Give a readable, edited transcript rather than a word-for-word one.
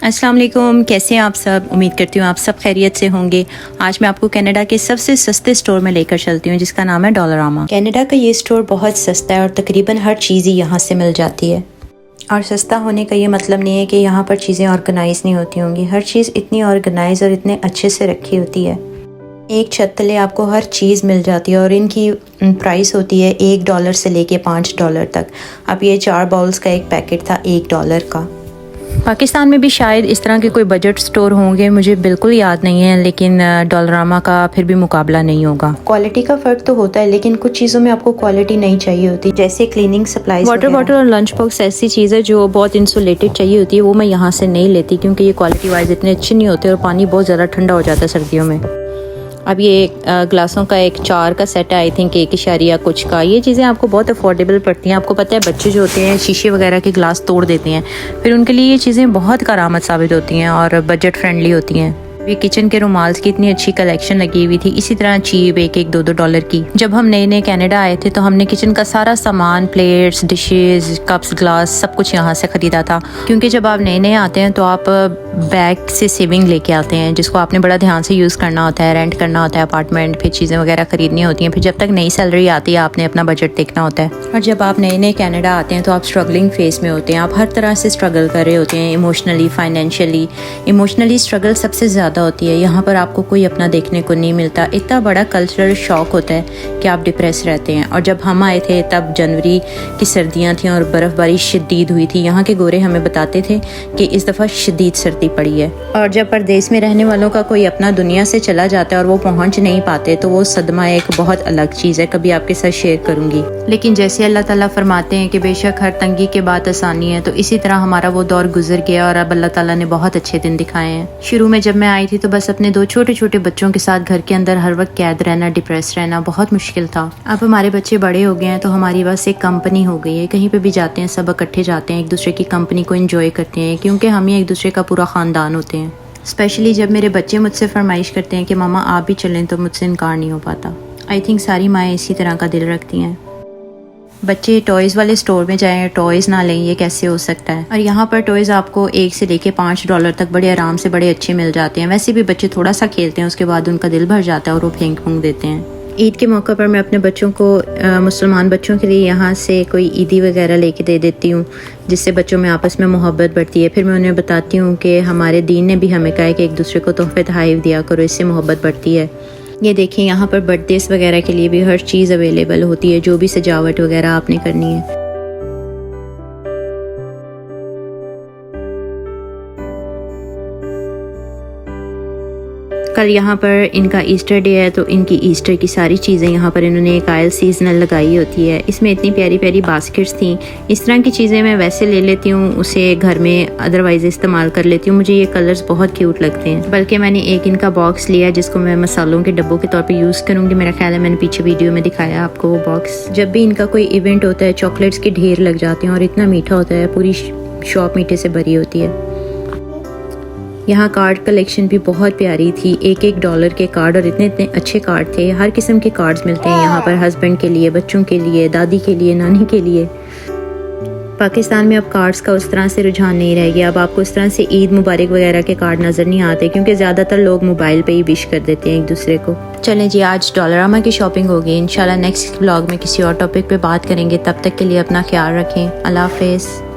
अस्सलाम वालेकुम, कैसे हैं आप सब। उम्मीद करती हूँ आप सब खैरियत से होंगे। आज मैं आपको कनाडा के सबसे सस्ते स्टोर में लेकर चलती हूँ जिसका नाम है डॉलरामा। कनाडा का ये स्टोर बहुत सस्ता है और तकरीबन हर चीज़ ही यहाँ से मिल जाती है। और सस्ता होने का ये मतलब नहीं है कि यहाँ पर चीज़ें ऑर्गेनाइज नहीं होती होंगी। हर चीज़ इतनी ऑर्गेनाइज और इतने अच्छे से रखी होती है। एक छत तले आपको हर चीज़ मिल जाती है और इनकी प्राइस होती है $1 से लेके $5 तक। अब ये 4 बाउल्स का एक पैकेट था $1 का। पाकिस्तान में भी शायद इस तरह के कोई बजट स्टोर होंगे, मुझे बिल्कुल याद नहीं है, लेकिन डॉलरामा का फिर भी मुकाबला नहीं होगा। क्वालिटी का फ़र्क तो होता है, लेकिन कुछ चीज़ों में आपको क्वालिटी नहीं चाहिए होती, जैसे क्लीनिंग सप्लाईज, वाटर बॉटल और लंच बॉक्स ऐसी चीज़ है जो बहुत इंसुलेटेड चाहिए होती है। वो मैं यहाँ से नहीं लेती क्योंकि ये क्वालिटी वाइज इतने अच्छे नहीं होते और पानी बहुत ज़्यादा ठंडा हो जाता है सर्दियों में। अब ये ग्लासों का एक 4 का सेट है, आई थिंक 1 कुछ का। ये चीज़ें आपको बहुत अफोर्डेबल पड़ती हैं। आपको पता है बच्चे जो होते हैं शीशे वगैरह के ग्लास तोड़ देते हैं, फिर उनके लिए ये चीज़ें बहुत करामत साबित होती हैं और बजट फ्रेंडली होती हैं। ये किचन के रुमाल्स की इतनी अच्छी कलेक्शन लगी हुई थी, इसी तरह चीप $1-2 की। जब हम नए कनाडा आए थे तो हमने किचन का सारा सामान, प्लेट्स, डिशेस, कप्स, ग्लास सब कुछ यहाँ से ख़रीदा था, क्योंकि जब आप नए आते हैं तो आप बैग से सेविंग लेके आते हैं जिसको आपने बड़ा ध्यान से यूज़ करना होता है, रेंट करना होता है अपार्टमेंट, फिर चीज़ें वगैरह ख़रीदनी होती हैं, फिर जब तक नई सैलरी आती है आपने अपना बजट देखना होता है। और जब आप नए कनाडा आते हैं तो आप स्ट्रगलिंग फेस में होते हैं, आप हर तरह से स्ट्रगल कर रहे होते हैं, इमोशनली, फाइनेंशियली। इमोशनली स्ट्रगल सबसे ज़्यादा होती है, यहाँ पर आपको कोई अपना देखने को नहीं मिलता। इतना बड़ा कल्चरल शॉक होता है कि आप डिप्रेस रहते हैं। और जब हम आए थे तब जनवरी की सर्दियाँ थीं और बर्फ़बारी शदीद हुई थी। यहाँ के गोरे हमें बताते थे कि इस दफ़ा शदीद सर्दी पड़ी है। और जब परदेश में रहने वालों का कोई अपना दुनिया से चला जाता है और वो पहुँच नहीं पाते तो वो सदमा एक बहुत अलग चीज़ है, कभी आपके साथ शेयर करूँगी। लेकिन जैसे अल्लाह ताला फरमाते हैं कि बेशक हर तंगी के बाद आसानी है, तो इसी तरह हमारा वो दौर गुजर गया और अब अल्लाह ताला ने बहुत अच्छे दिन दिखाए हैं। शुरू में जब मैं आई थी तो बस अपने 2 छोटे बच्चों के साथ घर के अंदर हर वक्त कैद रहना, डिप्रेस रहना बहुत मुश्किल था। अब हमारे बच्चे बड़े हो गए हैं तो हमारी बस एक कंपनी हो गई है। कहीं पे भी जाते हैं सब इकट्ठे जाते हैं, एक दूसरे की कंपनी को एंजॉय करते हैं, क्योंकि हम ही एक दूसरे का पूरा ख़ानदान होते हैं। स्पेशली जब मेरे बच्चे मुझसे फरमाइश करते हैं कि मामा आप भी चलें, तो मुझसे इनकार नहीं हो पाता। आई थिंक सारी माएँ इसी तरह का दिल रखती हैं। बच्चे टॉयज़ वाले स्टोर में जाएं, टॉयज़ ना लें, ये कैसे हो सकता है। और यहाँ पर टॉयज़ आपको $1 से लेके $5 तक बड़े आराम से बड़े अच्छे मिल जाते हैं। वैसे भी बच्चे थोड़ा सा खेलते हैं, उसके बाद उनका दिल भर जाता है और वो फेंक फूंक देते हैं। ईद के मौके पर मैं अपने बच्चों को मुसलमान बच्चों के लिए यहाँ से कोई ईदी वगैरह लेके दे देती हूँ, जिससे बच्चों में आपस में मोहब्बत बढ़ती है। फिर मैं उन्हें बताती हूँ कि हमारे दीन ने भी हमें कहा है कि एक दूसरे को तोहफे तोहफ़ दिया करो, इससे मोहब्बत बढ़ती है। ये देखिए यहाँ पर बर्थडेज वगैरह के लिए भी हर चीज़ अवेलेबल होती है, जो भी सजावट वगैरह आपने करनी है। कल यहाँ पर इनका ईस्टर डे है तो इनकी ईस्टर की सारी चीज़ें यहाँ पर इन्होंने एक आयल सीजनल लगाई होती है। इसमें इतनी प्यारी प्यारी बास्केट्स थी। इस तरह की चीज़ें मैं वैसे ले लेती हूँ, उसे घर में अदरवाइज इस्तेमाल कर लेती हूँ। मुझे ये कलर्स बहुत क्यूट लगते हैं। बल्कि मैंने एक इनका बॉक्स लिया जिसको मैं मसालों के डब्बों के तौर पर यूज़ करूँगी। मेरा ख्याल है मैंने पीछे वीडियो में दिखाया आपको वो बॉक्स। जब भी इनका कोई इवेंट होता है चॉकलेट्स के ढेर लग जाते हैं और इतना मीठा होता है, पूरी शॉप मीठे से भरी होती है। यहाँ कार्ड कलेक्शन भी बहुत प्यारी थी, $1 के कार्ड, और इतने अच्छे कार्ड थे। हर किस्म के कार्ड्स मिलते हैं यहाँ पर, हस्बैंड के लिए, बच्चों के लिए, दादी के लिए, नानी के लिए। पाकिस्तान में अब कार्ड्स का उस तरह से रुझान नहीं रह गया। अब आपको इस तरह से ईद मुबारक वगैरह के कार्ड नज़र नहीं आते, क्योंकि ज़्यादातर लोग मोबाइल पे ही विश कर देते हैं एक दूसरे को। चलें जी, आज डॉलरामा की शॉपिंग होगी। इंशाल्लाह नेक्स्ट व्लॉग में किसी और टॉपिक पे बात करेंगे। तब तक के लिए अपना ख्याल रखें। अल्लाह हाफ़िज़।